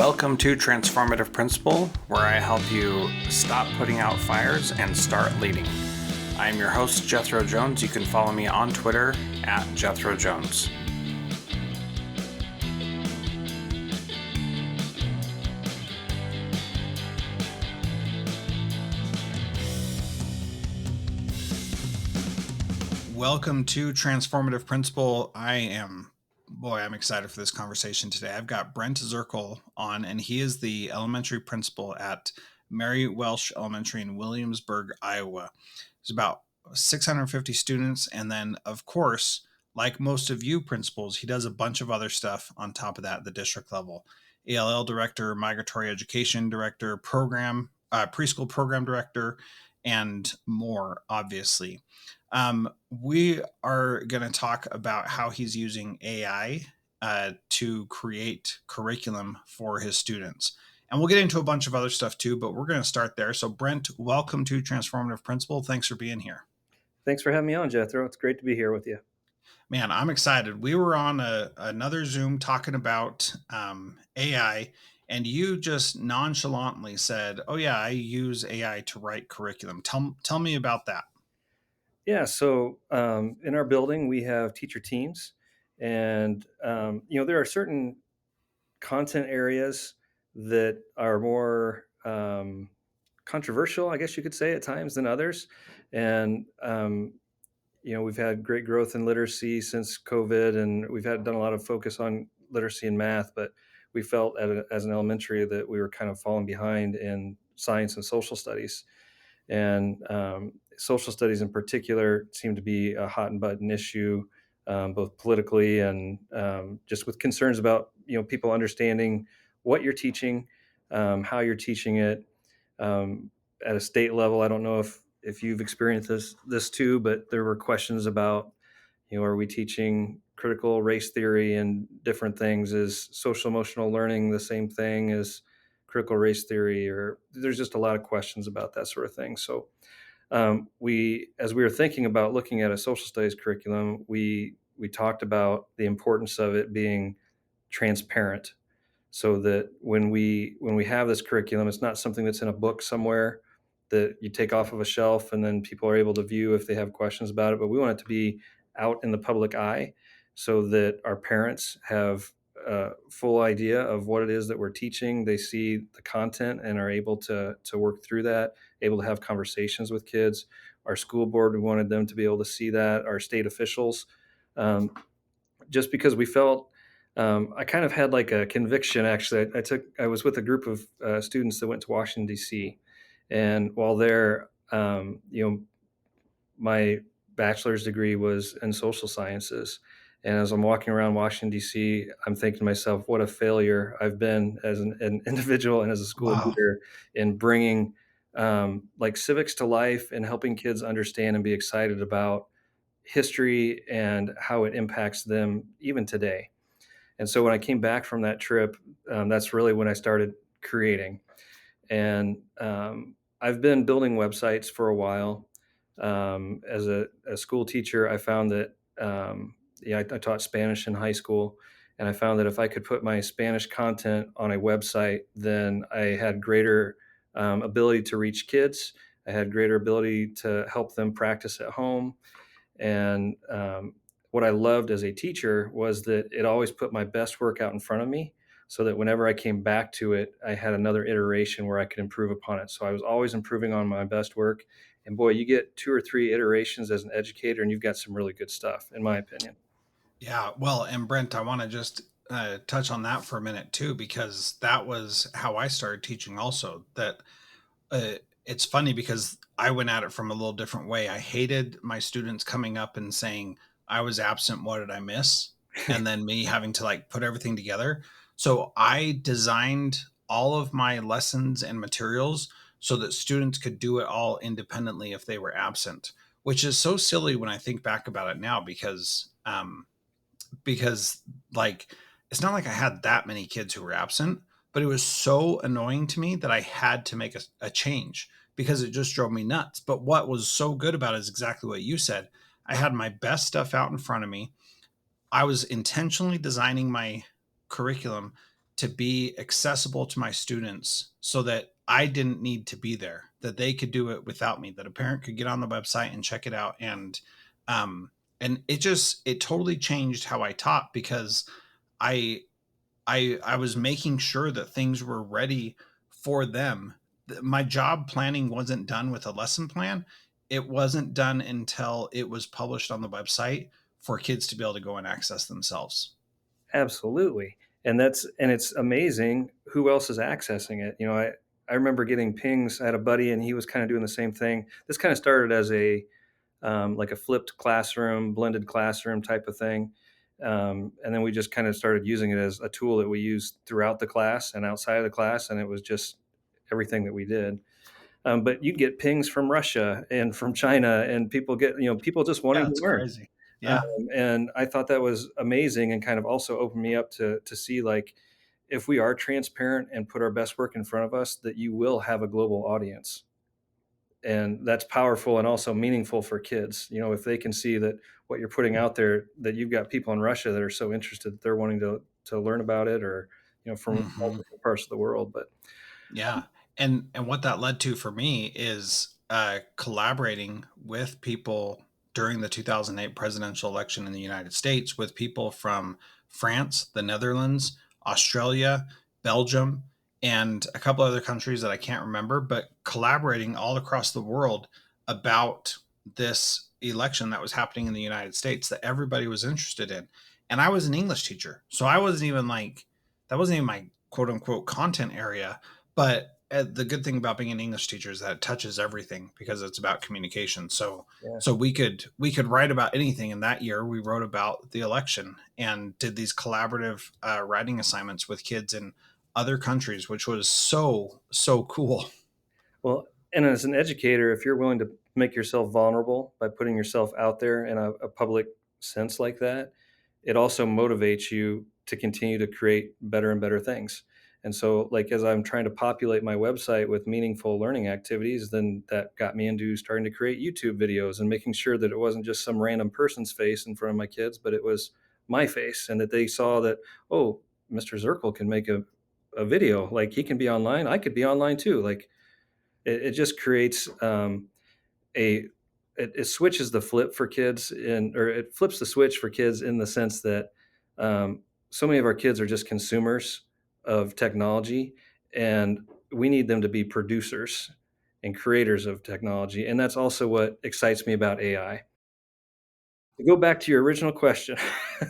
Welcome to Transformative Principal, where I help you stop putting out fires and start leading. I'm your host, Jethro Jones. You can follow me on Twitter at Jethro Jones. Welcome to Transformative Principal. I'm excited for this conversation today. I've got Brent Zirkel on, and he is the elementary principal at Mary Welsh Elementary in Williamsburg, Iowa. There's about 650 students. And then, of course, like most of you principals, he does a bunch of other stuff on top of that at the district level. ELL director, migratory education director, preschool program director, and more, obviously. We are going to talk about how he's using AI to create curriculum for his students. And we'll get into a bunch of other stuff too, but we're going to start there. So Brent, welcome to Transformative Principal. Thanks for being here. Thanks for having me on, Jethro. It's great to be here with you. Man, I'm excited. We were on another Zoom talking about AI, and you just nonchalantly said, "Oh yeah, I use AI to write curriculum." Tell me about that. Yeah, so in our building, we have teacher teams, and there are certain content areas that are more controversial, I guess you could say, at times than others. And we've had great growth in literacy since COVID, and we've done a lot of focus on literacy and math, but we felt as an elementary that we were kind of falling behind in science and social studies. And social studies in particular seem to be a hot and button issue, both politically and just with concerns about people understanding what you're teaching, how you're teaching it at a state level. I don't know if you've experienced this too, but there were questions about are we teaching critical race theory and different things? Is social emotional learning the same thing as critical race theory? Or there's just a lot of questions about that sort of thing. So as we were thinking about looking at a social studies curriculum, we talked about the importance of it being transparent, so that when we have this curriculum, it's not something that's in a book somewhere that you take off of a shelf and then people are able to view if they have questions about it. But we want it to be out in the public eye so that our parents have a full idea of what it is that we're teaching. They see the content and are able to work through that, able to have conversations with kids. Our school board, we wanted them to be able to see that, our state officials, just because we felt I kind of had like a conviction. Actually, I was with a group of students that went to Washington, D.C. And while there, my bachelor's degree was in social sciences. And as I'm walking around Washington, D.C., I'm thinking to myself, what a failure I've been as an individual and as a school leader in bringing like civics to life and helping kids understand and be excited about history and how it impacts them even today. And so when I came back from that trip, that's really when I started creating. And I've been building websites for a while. As a school teacher, I found that I taught Spanish in high school, and I found that if I could put my Spanish content on a website, then I had greater ability to reach kids. I had greater ability to help them practice at home. And what I loved as a teacher was that it always put my best work out in front of me, so that whenever I came back to it, I had another iteration where I could improve upon it. So I was always improving on my best work. And boy, you get 2 or 3 iterations as an educator, and you've got some really good stuff, in my opinion. Yeah, well, and Brent, I want to just touch on that for a minute too, because that was how I started teaching also. That it's funny because I went at it from a little different way. I hated my students coming up and saying, I was absent, what did I miss? And then me having to like put everything together. So I designed all of my lessons and materials so that students could do it all independently if they were absent, which is so silly when I think back about it now, because like it's not like I had that many kids who were absent, but it was so annoying to me that I had to make a change because it just drove me nuts. But what was so good about it is exactly what you said. I had my best stuff out in front of me. I was intentionally designing my curriculum to be accessible to my students so that I didn't need to be there, that they could do it without me, that a parent could get on the website and check it out. Um, and it totally changed how I taught because I, I was making sure that things were ready for them. My job planning wasn't done with a lesson plan. It wasn't done until it was published on the website for kids to be able to go and access themselves. Absolutely. And it's amazing who else is accessing it. I remember getting pings. I had a buddy and he was kind of doing the same thing. This kind of started as a like a flipped classroom, blended classroom type of thing. And then we just kind of started using it as a tool that we used throughout the class and outside of the class. And it was just everything that we did. But you'd get pings from Russia and from China, and people just Yeah, wanting to it's learn. crazy. Yeah. And I thought that was amazing and kind of also opened me up to see, like, if we are transparent and put our best work in front of us, that you will have a global audience. And that's powerful and also meaningful for kids. If they can see that what you're putting out there, that you've got people in Russia that are so interested that they're wanting to learn about it, or from all Hmm. different parts of the world. But Yeah. And what that led to for me is collaborating with people during the 2008 presidential election in the United States with people from France, the Netherlands, Australia, Belgium, and a couple other countries that I can't remember, but collaborating all across the world about this election that was happening in the United States that everybody was interested in. And I was an English teacher. So I wasn't even like, that wasn't even my quote unquote content area, but the good thing about being an English teacher is that it touches everything because it's about communication. So yeah. we could write about anything. And that year we wrote about the election and did these collaborative writing assignments with kids in other countries, which was so cool. Well, and as an educator, if you're willing to make yourself vulnerable by putting yourself out there in a public sense like that, it also motivates you to continue to create better and better things. And so, like, as I'm trying to populate my website with meaningful learning activities, then that got me into starting to create YouTube videos and making sure that it wasn't just some random person's face in front of my kids, but it was my face, and that they saw that, oh, Mr. Zirkel can make a video. Like, he can be online. I could be online too. Like, it just creates a it switches the flip for kids, or it flips the switch for kids in the sense that so many of our kids are just consumers of technology, and we need them to be producers and creators of technology. And that's also what excites me about AI. To go back to your original question,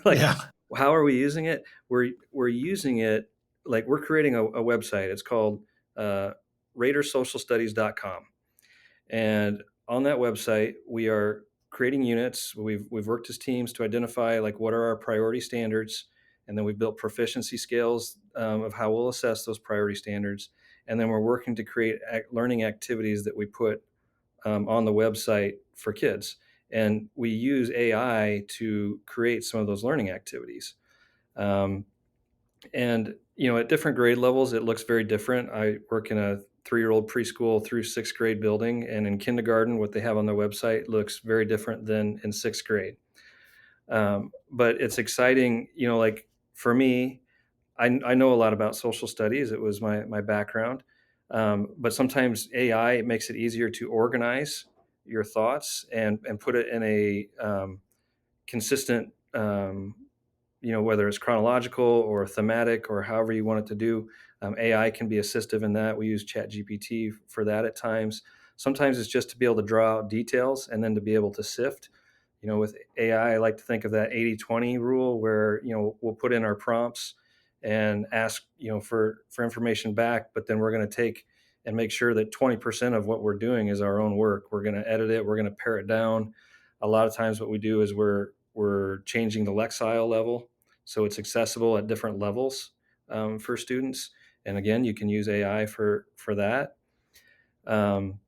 like, Yeah. how are we using it? We're using it, like, we're creating a website. It's called raidersocialstudies.com. And on that website, we are creating units. We've worked as teams to identify, like, what are our priority standards, and then we've built proficiency scales of how we'll assess those priority standards. And then we're working to create learning activities that we put on the website for kids. And we use AI to create some of those learning activities. Um, and at different grade levels, it looks very different. I work in a 3-year-old preschool through sixth grade building, and in kindergarten, what they have on their website looks very different than in sixth grade. But it's exciting, like, for me, I know a lot about social studies. It was my background. But sometimes AI makes it easier to organize your thoughts and put it in a consistent, whether it's chronological or thematic or however you want it to do. AI can be assistive in that. We use ChatGPT for that at times. Sometimes it's just to be able to draw out details and then to be able to sift. With AI, I like to think of that 80-20 rule, where, we'll put in our prompts and ask, for information back, but then we're going to take and make sure that 20% of what we're doing is our own work. We're going to edit it. We're going to pare it down. A lot of times what we do is we're changing the Lexile level, so it's accessible at different levels for students. And again, you can use AI for that. Um,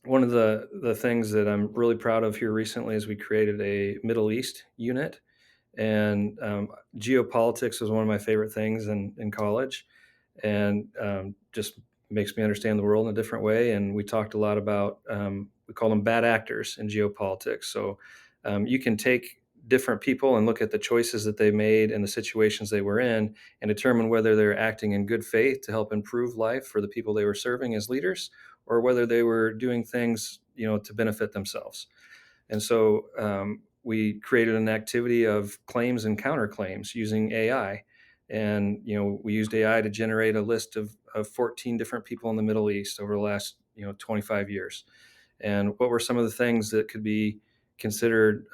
One of the things that I'm really proud of here recently is we created a Middle East unit, and geopolitics was one of my favorite things in college, and just makes me understand the world in a different way. And we talked a lot about, we call them bad actors in geopolitics. So you can take different people and look at the choices that they made and the situations they were in and determine whether they're acting in good faith to help improve life for the people they were serving as leaders, or whether they were doing things, to benefit themselves. And so we created an activity of claims and counterclaims using AI. And we used AI to generate a list of 14 different people in the Middle East over the last 25 years. And what were some of the things that could be considered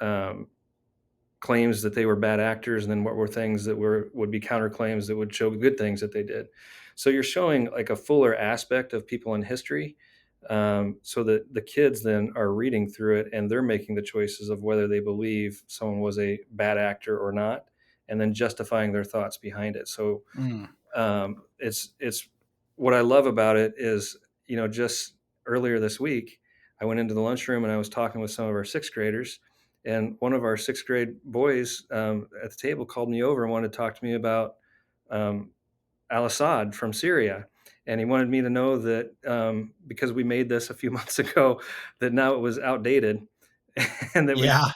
claims that they were bad actors, and then what were things that would be counterclaims that would show good things that they did. So you're showing like a fuller aspect of people in history, so that the kids then are reading through it and they're making the choices of whether they believe someone was a bad actor or not, and then justifying their thoughts behind it. So Mm. it's what I love about it is, just earlier this week, I went into the lunchroom and I was talking with some of our sixth graders, and one of our sixth grade boys at the table called me over and wanted to talk to me about um, Al Assad from Syria. And he wanted me to know that because we made this a few months ago, that now it was outdated and that Yeah.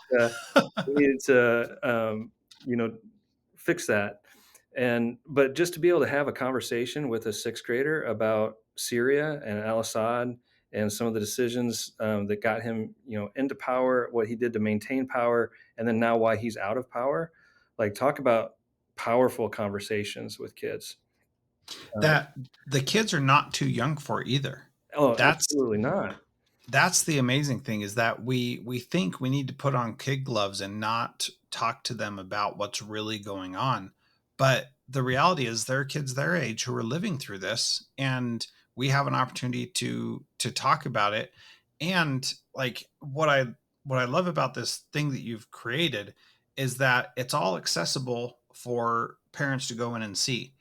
we needed to you know, fix that. And but just to be able to have a conversation with a sixth grader about Syria and Al Assad and some of the decisions that got him, into power, what he did to maintain power, and then now why he's out of power. Like, talk about powerful conversations with kids. Uh, That the kids are not too young for either. oh, That's absolutely not. that's the amazing thing, is that we think we need to put on kid gloves and not talk to them about what's really going on. But the reality is there are kids their age who are living through this, and we have an opportunity to talk about it. And like what I love about this thing that you've created is that it's all accessible for parents to go in and see.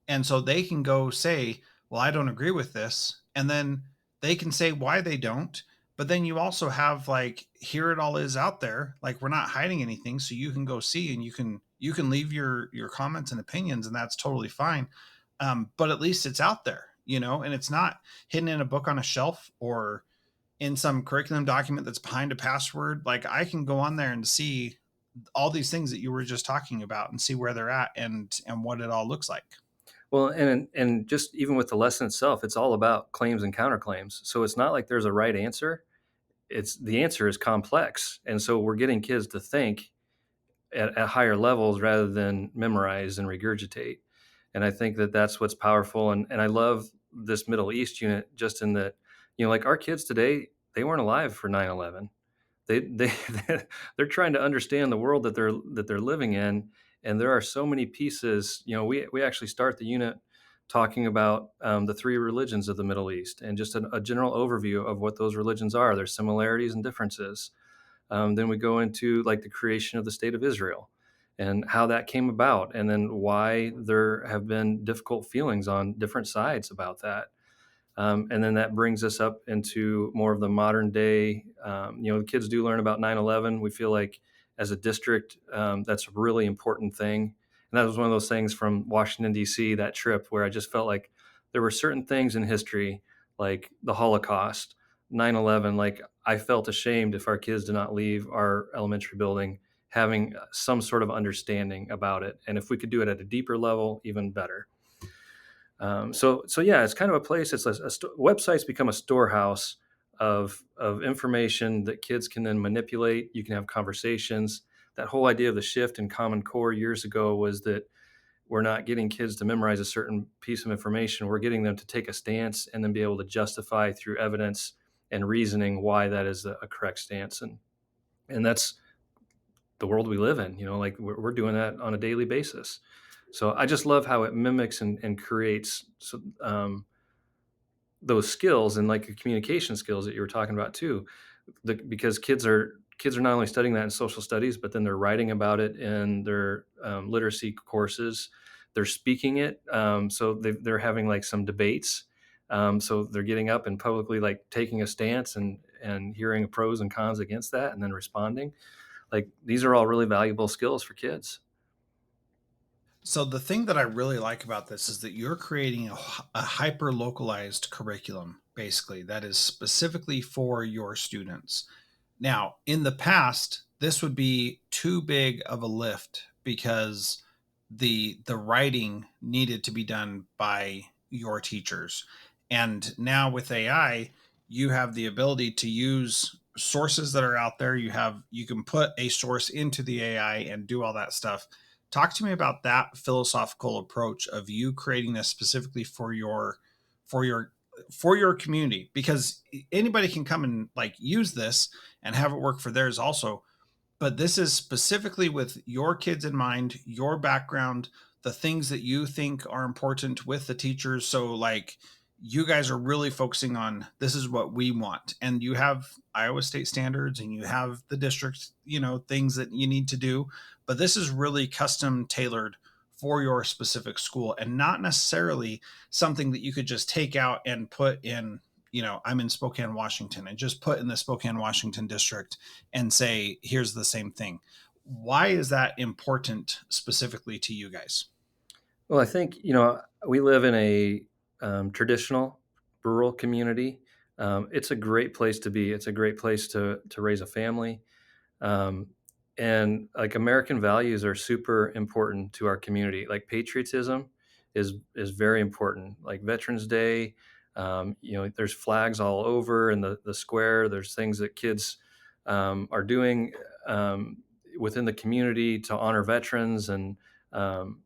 And so they can go say, well, I don't agree with this. And then they can say why they don't. But then you also have like, here it all is out there. Like, we're not hiding anything. So you can go see, and you can leave your comments and opinions, and that's totally fine. But at least it's out there, and it's not hidden in a book on a shelf or in some curriculum document that's behind a password. Like, I can go on there and see all these things that you were just talking about and see where they're at and what it all looks like. Well, and just even with the lesson itself, it's all about claims and counterclaims. So it's not like there's a right answer. It's the answer is complex, and so we're getting kids to think at higher levels rather than memorize and regurgitate. And I think that that's what's powerful. And I love this Middle East unit just in that, like our kids today, they weren't alive for 9/11. They they're trying to understand the world that they're living in, and there are so many pieces. We actually start the unit talking about the three religions of the Middle East and just a general overview of what those religions are, their similarities and differences. Then we go into like the creation of the state of Israel and how that came about, and then why there have been difficult feelings on different sides about that. And then that brings us up into more of the modern day. The kids do learn about 9/11. We feel like as a district, that's a really important thing. And that was one of those things from Washington, D.C., that trip where I just felt like there were certain things in history, like the Holocaust, 9/11. Like, I felt ashamed if our kids did not leave our elementary building having some sort of understanding about it. And if we could do it at a deeper level, even better. So yeah, it's kind of a place. It's websites become a storehouse of information that kids can then manipulate. You can have conversations. That whole idea of the shift in Common Core years ago was that we're not getting kids to memorize a certain piece of information. We're getting them to take a stance and then be able to justify through evidence and reasoning why that is a correct stance. And that's the world we live in. Like we're doing that on a daily basis. So I just love how it mimics and creates those skills, and like the communication skills that you were talking about too, because kids are not only studying that in social studies, but then they're writing about it in their literacy courses. They're speaking it, so they're having like some debates. So they're getting up and publicly like taking a stance and hearing pros and cons against that, and then responding. Like, these are all really valuable skills for kids. So the thing that I really like about this is that you're creating a hyper localized curriculum, basically, that is specifically for your students. Now, in the past, this would be too big of a lift because the writing needed to be done by your teachers. And now with AI, you have the ability to use sources that are out there. You can put a source into the AI and do all that stuff. Talk to me about that philosophical approach of you creating this specifically for your for your community, because anybody can come and like use this and have it work for theirs also. But this is specifically with your kids in mind, your background, the things that you think are important with the teachers. So, like, you guys are really focusing on this is what we want. And you have Iowa state standards and you have the district, things that you need to do. But this is really custom tailored for your specific school and not necessarily something that you could just take out and put in. I'm in Spokane, Washington, and just put in the Spokane, Washington district and say, here's the same thing. Why is that important specifically to you guys? Well, I think, we live in a traditional rural community. It's a great place to be. It's a great place to raise a family. Um, and like American values are super important to our community. Like patriotism is very important. Like Veterans Day, there's flags all over in the square. There's things that kids are doing within the community to honor veterans, and um,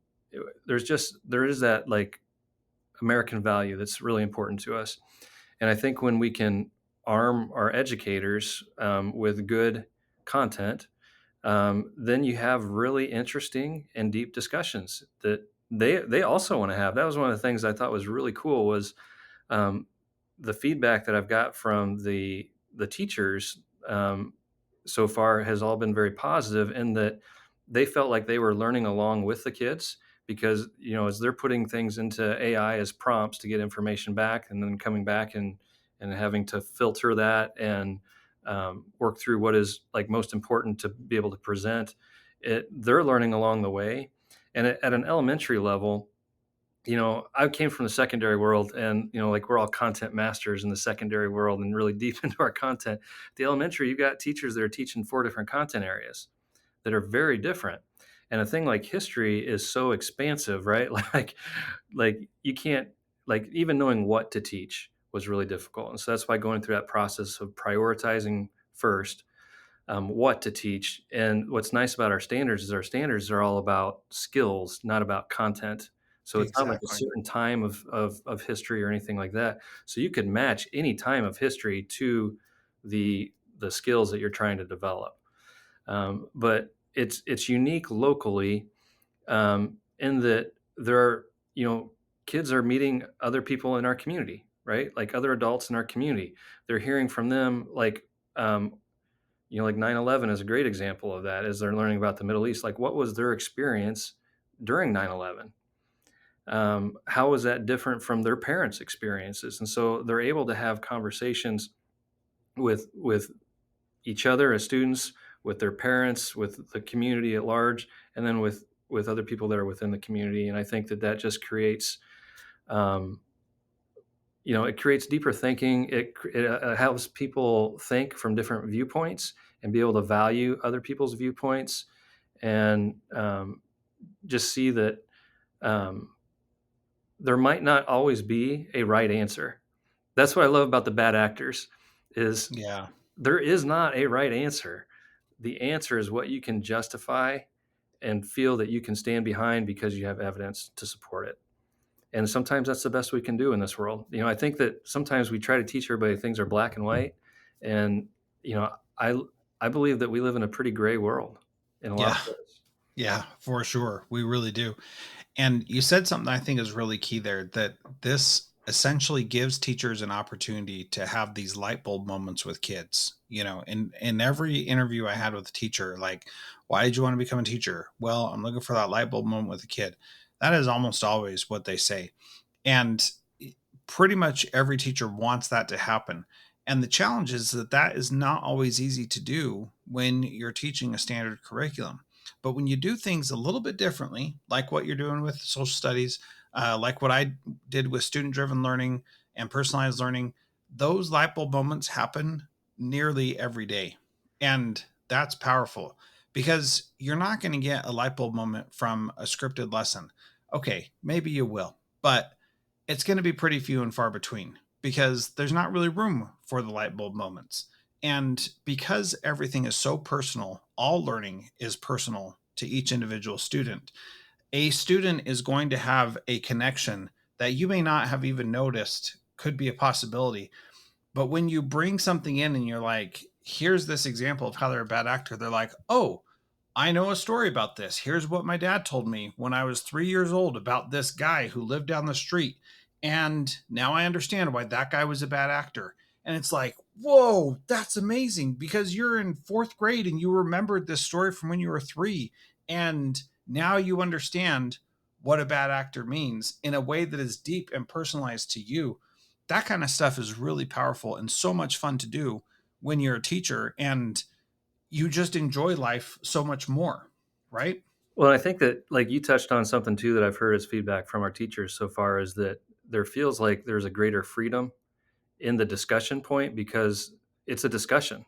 there is that like American value that's really important to us. And I think when we can arm our educators with good content, then you have really interesting and deep discussions that they also want to have. That was one of the things I thought was really cool was um, the feedback that I've got from the teachers so far has all been very positive in that they felt like they were learning along with the kids because as they're putting things into AI as prompts to get information back and then coming back and having to filter that and work through what is like most important to be able to present it, they're learning along the way. And at an elementary level, I came from the secondary world and, like we're all content masters in the secondary world and really deep into our content. The elementary, you've got teachers that are teaching 4 different content areas that are very different. And a thing like history is so expansive, right? Like you can't, like even knowing what to teach was really difficult. And so that's why going through that process of prioritizing first what to teach. And what's nice about our standards is our standards are all about skills, not about content. So it's not like a Exactly. certain time of history or anything like that. So you could match any time of history to the skills that you're trying to develop. But it's unique locally in that there are kids are meeting other people in our community, right? Like other adults in our community. They're hearing from them um, like 9/11 is a great example of that as they're learning about the Middle East. Like, what was their experience during 9/11? How was that different from their parents' experiences? And so they're able to have conversations with each other as students, with their parents, with the community at large, and then with other people that are within the community. And I think that just creates um, it creates deeper thinking. It helps people think from different viewpoints and be able to value other people's viewpoints and just see that um, there might not always be a right answer. That's what I love about the bad actors is Yeah. there is not a right answer. The answer is what you can justify and feel that you can stand behind because you have evidence to support it. And sometimes that's the best we can do in this world. I think that sometimes we try to teach everybody things are black and white, and you know, I I believe that we live in a pretty gray world in a lot Yeah. of ways. Yeah, for sure. We really do. And you said something I think is really key there, that this essentially gives teachers an opportunity to have these light bulb moments with kids. In every interview I had with a teacher, like, why did you want to become a teacher? Well, I'm looking for that light bulb moment with a kid. That is almost always what they say. And pretty much every teacher wants that to happen. And the challenge is that that is not always easy to do when you're teaching a standard curriculum. But when you do things a little bit differently, like what you're doing with social studies, like what I did with student driven learning and personalized learning, those light bulb moments happen nearly every day. And that's powerful because you're not going to get a light bulb moment from a scripted lesson. Okay, maybe you will, but it's going to be pretty few and far between because there's not really room for the light bulb moments. And because everything is so personal, all learning is personal to each individual student. A student is going to have a connection that you may not have even noticed could be a possibility, but when you bring something in and you're like, here's this example of how they're a bad actor, they're like, oh, I know a story about this. Here's what my dad told me when I was 3 years old about this guy who lived down the street. And now I understand why that guy was a bad actor. And it's like, whoa, that's amazing because you're in fourth grade and you remembered this story from when you were 3. And now you understand what a bad actor means in a way that is deep and personalized to you. That kind of stuff is really powerful and so much fun to do when you're a teacher and you just enjoy life so much more, right? Well, I think that, like, you touched on something too that I've heard as feedback from our teachers so far is that there feels like there's a greater freedom in the discussion point because it's a discussion.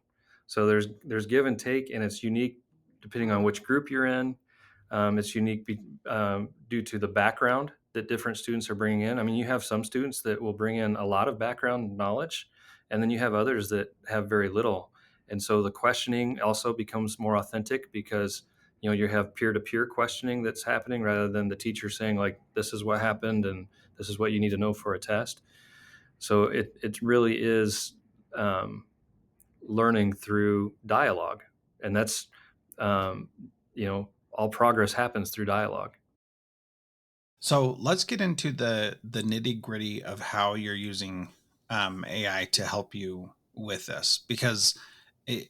So there's give and take, and it's unique depending on which group you're in. It's unique due to the background that different students are bringing in. I mean, you have some students that will bring in a lot of background knowledge, and then you have others that have very little. And so the questioning also becomes more authentic because you have peer-to-peer questioning that's happening rather than the teacher saying like, "This is what happened, and this is what you need to know for a test." So it really is um, learning through dialogue, and that's um, all progress happens through dialogue. So let's get into the nitty gritty of how you're using AI to help you with this because it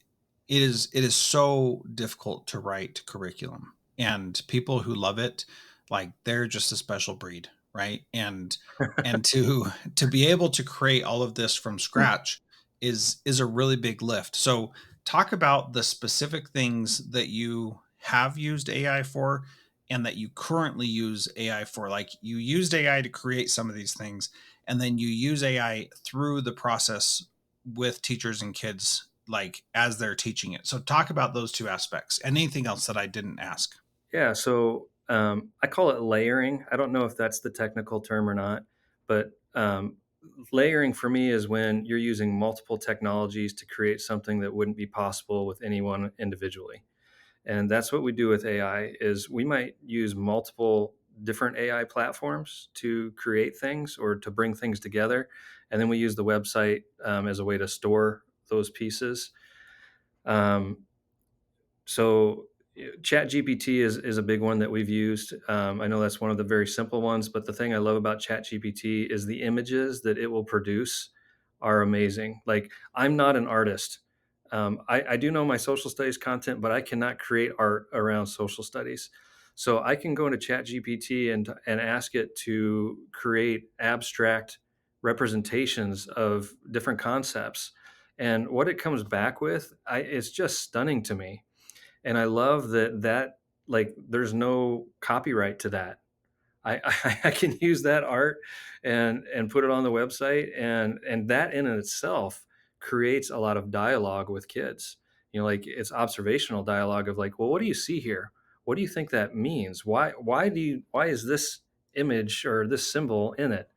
it is so difficult to write curriculum, and people who love it, like they're just a special breed, right? And to be able to create all of this from scratch is a really big lift. So talk about the specific things that you have used AI for and that you currently use AI for. Like you used AI to create some of these things, and then you use AI through the process with teachers and kids, like as they're teaching it. So talk about those two aspects. And anything else that I didn't ask. Yeah, so I call it layering. I don't know if that's the technical term or not, but layering for me is when you're using multiple technologies to create something that wouldn't be possible with anyone individually. And that's what we do with AI is we might use multiple different AI platforms to create things or to bring things together. And then we use the website as a way to store those pieces. Um, so Chat GPT is a big one that we've used. I know that's one of the very simple ones, but the thing I love about Chat GPT is the images that it will produce are amazing. Like, I'm not an artist. I do know my social studies content, but I cannot create art around social studies. So I can go into Chat GPT and ask it to create abstract representations of different concepts. And what it comes back with, it's just stunning to me, and I love that like there's no copyright to that. I can use that art and put it on the website, and that in itself creates a lot of dialogue with kids. Like it's observational dialogue of like, well, what do you see here? What do you think that means? Why is this image or this symbol in it?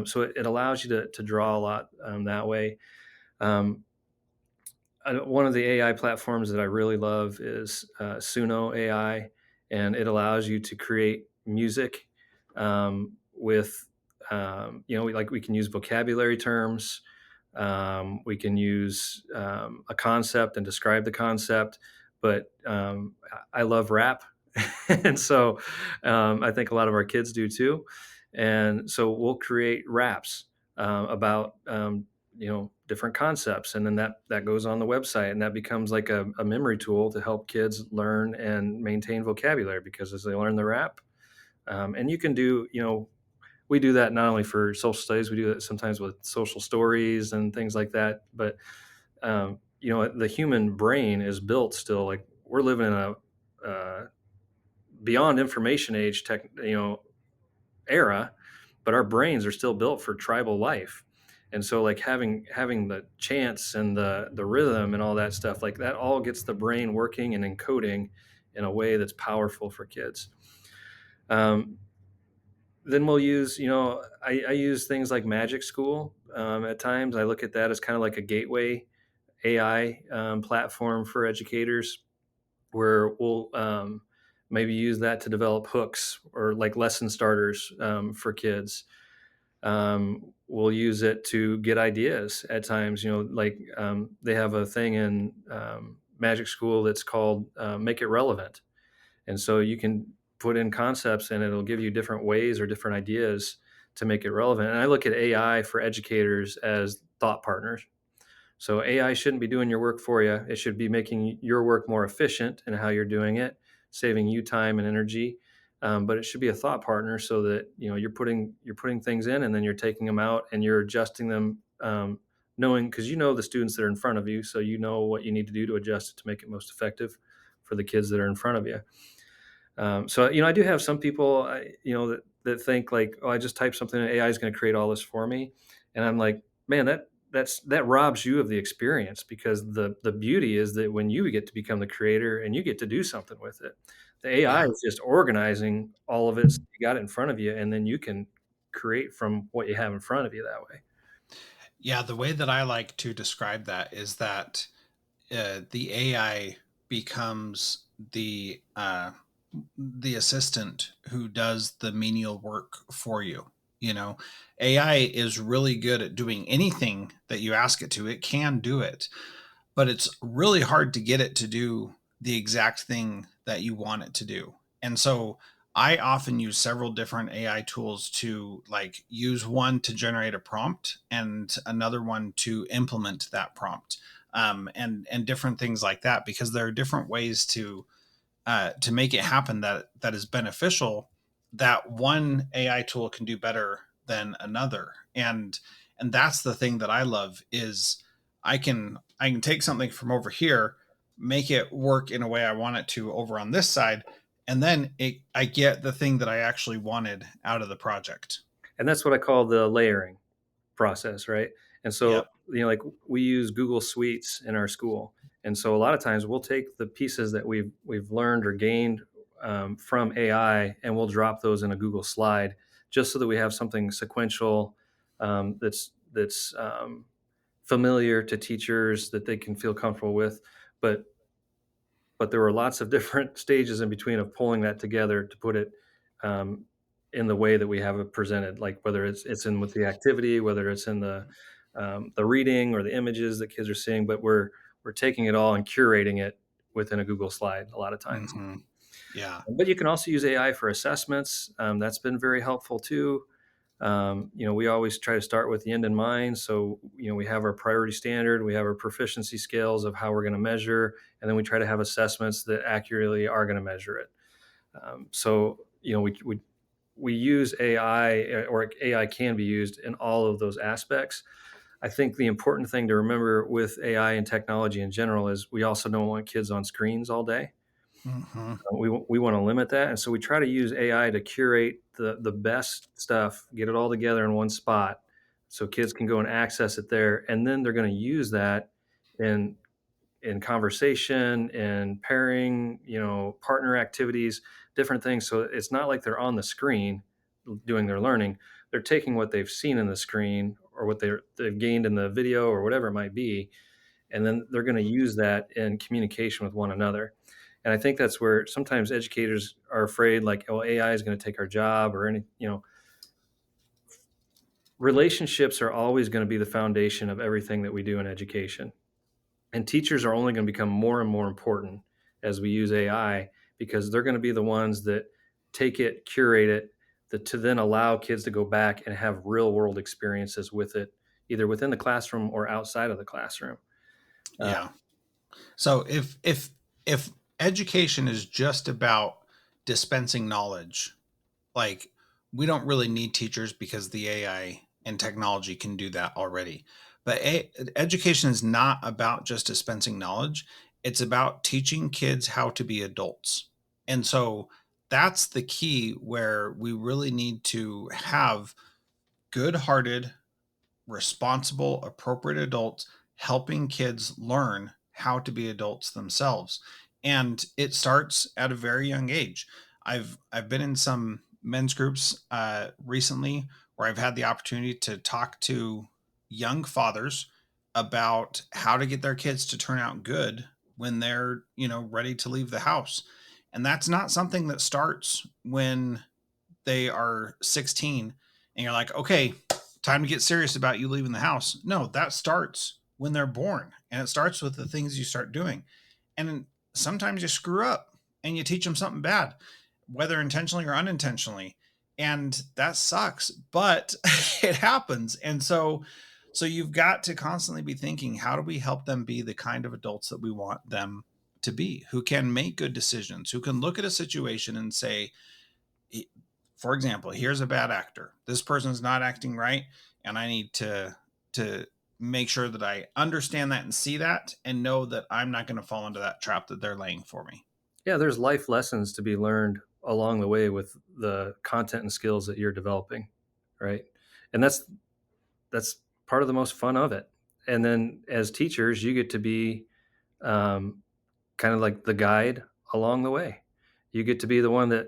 So it allows you to draw a lot that way. Um, One of the AI platforms that I really love is Suno AI, and it allows you to create music with, we can use vocabulary terms. We can use a concept and describe the concept, but I love rap. And so I think a lot of our kids do too. And so we'll create raps about different concepts, and then that goes on the website, and that becomes like a memory tool to help kids learn and maintain vocabulary because as they learn the rap, and you can do we do that not only for social studies, we do that sometimes with social stories and things like that. But the human brain is built still, like we're living in a beyond information age era, but our brains are still built for tribal life. And so like having the chants and the rhythm and all that stuff, like that all gets the brain working and encoding in a way that's powerful for kids. Um, then we'll use, I use things like Magic School. At times, I look at that as kind of like a gateway AI platform for educators, where we'll maybe use that to develop hooks or like lesson starters for kids. We'll use it to get ideas at times. Like they have a thing in Magic School that's called Make It Relevant. And so you can put in concepts and it'll give you different ways or different ideas to make it relevant. And I look at AI for educators as thought partners. So AI shouldn't be doing your work for you. It should be making your work more efficient in how you're doing it, saving you time and energy. But it should be a thought partner so that you're putting things in and then you're taking them out and you're adjusting them, knowing because you know the students that are in front of you, so you know what you need to do to adjust it to make it most effective for the kids that are in front of you. So I do have some people, that think like, oh, I just type something and AI is going to create all this for me, and I'm like, man, that robs you of the experience because the beauty is that when you get to become the creator and you get to do something with it, the AI Yeah. is just organizing all of it. So you got it in front of you, and then you can create from what you have in front of you that way. Yeah. The way that I like to describe that is that the AI becomes the assistant who does the menial work for you. You know, AI is really good at doing anything that you ask it to. It can do it, but it's really hard to get it to do the exact thing that you want it to do. And so I often use several different AI tools to like use one to generate a prompt and another one to implement that prompt, and different things like that, because there are different ways to make it happen that is beneficial, that one AI tool can do better than another. And that's the thing that I love is I can take something from over here, make it work in a way I want it to over on this side, and then I get the thing that I actually wanted out of the project. And that's what I call the layering process, right? And so, Yep. like we use Google Suites in our school, and so a lot of times we'll take the pieces that we've learned or gained from AI, and we'll drop those in a Google Slide, just so that we have something sequential, that's familiar to teachers that they can feel comfortable with. But there were lots of different stages in between of pulling that together to put it um, in the way that we have it presented, like whether it's in with the activity, whether it's in the reading or the images that kids are seeing, but we're taking it all and curating it within a Google Slide a lot of times. Hmm. Yeah. But you can also use AI for assessments. That's been very helpful too. We always try to start with the end in mind. So, we have our priority standard, we have our proficiency scales of how we're going to measure, and then we try to have assessments that accurately are going to measure it. So, we use AI, or AI can be used in all of those aspects. I think the important thing to remember with AI and technology in general is we also don't want kids on screens all day. Hmm. We want to limit that, and so we try to use AI to curate the best stuff, get it all together in one spot, so kids can go and access it there, and then they're going to use that in conversation and pairing, partner activities, different things. So it's not like they're on the screen doing their learning; they're taking what they've seen in the screen or what they've gained in the video or whatever it might be, and then they're going to use that in communication with one another. And I think that's where sometimes educators are afraid, like, oh, AI is going to take our job or any, relationships are always going to be the foundation of everything that we do in education. And teachers are only going to become more and more important as we use AI because they're going to be the ones that take it, curate it, to then allow kids to go back and have real world experiences with it, either within the classroom or outside of the classroom. Uh, Yeah. So if education is just about dispensing knowledge, like we don't really need teachers because the AI and technology can do that already. But education is not about just dispensing knowledge. It's about teaching kids how to be adults. And so that's the key where we really need to have good-hearted responsible, appropriate adults helping kids learn how to be adults themselves. And it starts at a very young age. I've been in some men's groups recently where I've had the opportunity to talk to young fathers about how to get their kids to turn out good when they're, ready to leave the house. And that's not something that starts when they are 16 and you're like, okay, time to get serious about you leaving the house. No, that starts when they're born, and it starts with the things you start doing. And sometimes you screw up and you teach them something bad, whether intentionally or unintentionally. And that sucks, but it happens. And so you've got to constantly be thinking, how do we help them be the kind of adults that we want them to be, who can make good decisions, who can look at a situation and say, for example, here's a bad actor. This person's not acting right, and I need to make sure that I understand that and see that and know that I'm not going to fall into that trap that they're laying for me. Yeah, there's life lessons to be learned along the way with the content and skills that you're developing, right? And that's part of the most fun of it. And then as teachers, you get to be um, kind of like the guide along the way. You get to be the one that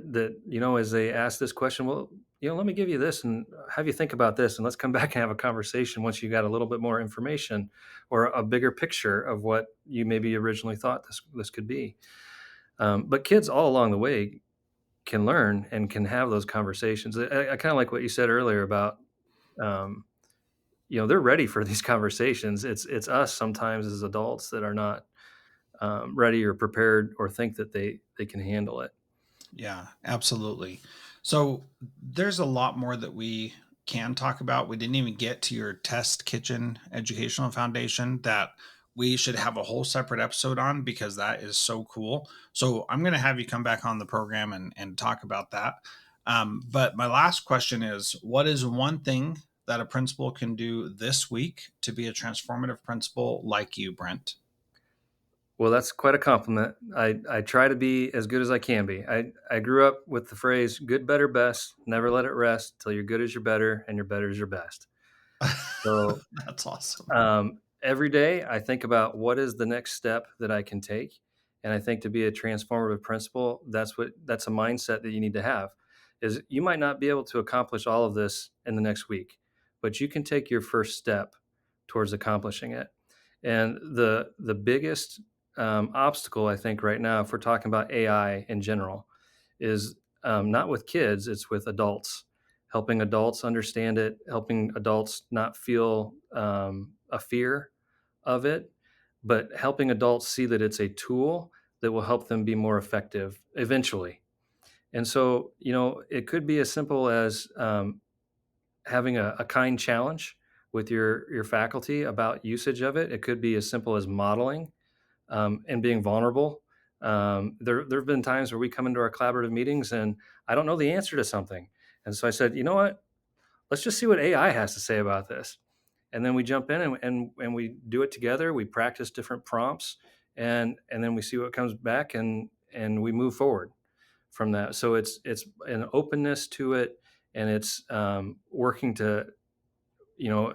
as they ask this question, well, let me give you this and have you think about this, and let's come back and have a conversation once you got a little bit more information or a bigger picture of what you maybe originally thought this could be. But kids all along the way can learn and can have those conversations. I kind of like what you said earlier about, um, they're ready for these conversations. It's us sometimes as adults that are not ready or prepared or think that they can handle it. Yeah, absolutely. So there's a lot more that we can talk about. We didn't even get to your test kitchen educational foundation that we should have a whole separate episode on because that is so cool. So I'm going to have you come back on the program and talk about that. But my last question is, what is one thing that a principal can do this week to be a transformative principal like you, Brent? Well, that's quite a compliment. I try to be as good as I can be. I grew up with the phrase "good, better, best." Never let it rest till you're good as your better, and your better is your best. So That's awesome. every day, I think about what is the next step that I can take, and I think to be a transformative principal, that's a mindset that you need to have. Is you might not be able to accomplish all of this in the next week, but you can take your first step towards accomplishing it. And the biggest obstacle I think right now, if we're talking about AI in general, is not with kids; it's with adults. Helping adults understand it, helping adults not feel a fear of it, but helping adults see that it's a tool that will help them be more effective eventually. And so, it could be as simple as having a kind challenge with your faculty about usage of it. It could be as simple as modeling and being vulnerable. There have been times where we come into our collaborative meetings and I don't know the answer to something. And so I said, you know what? Let's just see what AI has to say about this. And then we jump in and we do it together. We practice different prompts and then we see what comes back and we move forward from that. So it's an openness to it, and it's working to, you know,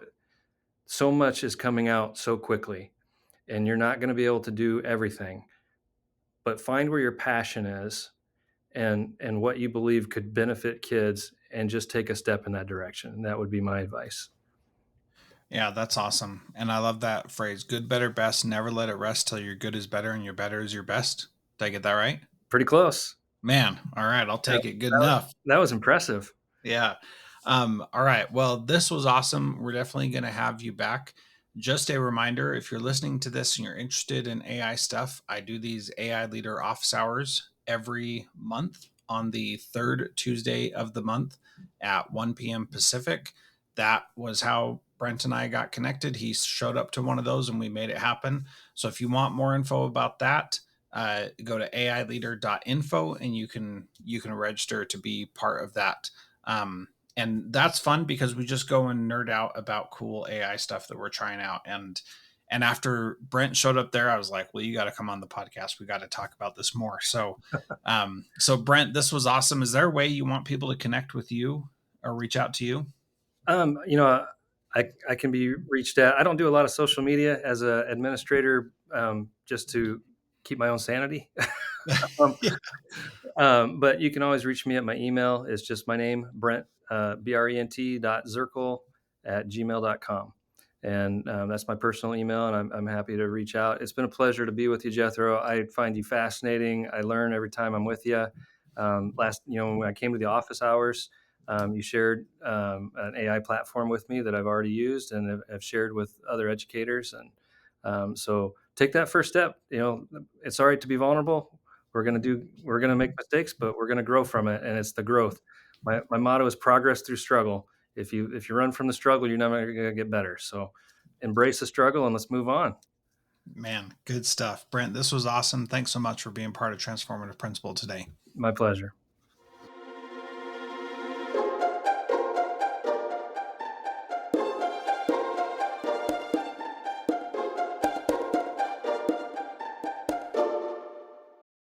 so much is coming out so quickly, and you're not going to be able to do everything. But find where your passion is and what you believe could benefit kids, and just take a step in that direction. And that would be my advice. Yeah, that's awesome. And I love that phrase, good, better, best. Never let it rest till your good is better and your better is your best. Did I get that right? Pretty close. Man, all right, I'll That, take it. Good that, enough. that was impressive. Yeah. All right. Well, this was awesome. We're definitely going to have you back. Just a reminder, if you're listening to this and you're interested in AI stuff, I do these AI leader office hours every month on the third Tuesday of the month at 1 p.m. Pacific. That was how Brent and I got connected. He showed up to one of those and we made it happen. So if you want more info about that, go to aileader.info and you can register to be part of that. And that's fun because we just go and nerd out about cool AI stuff that we're trying out. And after Brent showed up there, I was like, well, you got to come on the podcast. We got to talk about this more. So Brent, this was awesome. Is there a way you want people to connect with you or reach out to you? Um, you know, I can be reached at. I don't do a lot of social media as an administrator, just to keep my own sanity. um, Yeah, but you can always reach me at my email. It's just my name, Brent, Brent.Zirkel at gmail.com. And that's my personal email, and I'm happy to reach out. It's been a pleasure to be with you, Jethro. I find you fascinating. I learn every time I'm with you. When I came to the office hours, you shared an AI platform with me that I've already used and have shared with other educators. And so take that first step. It's all right to be vulnerable. We're gonna make mistakes, but we're gonna grow from it, and it's the growth. My motto is progress through struggle. If you run from the struggle, you're never gonna get better. So embrace the struggle and let's move on. man, good stuff. Brent, this was awesome. Thanks so much for being part of Transformative Principal today. My pleasure.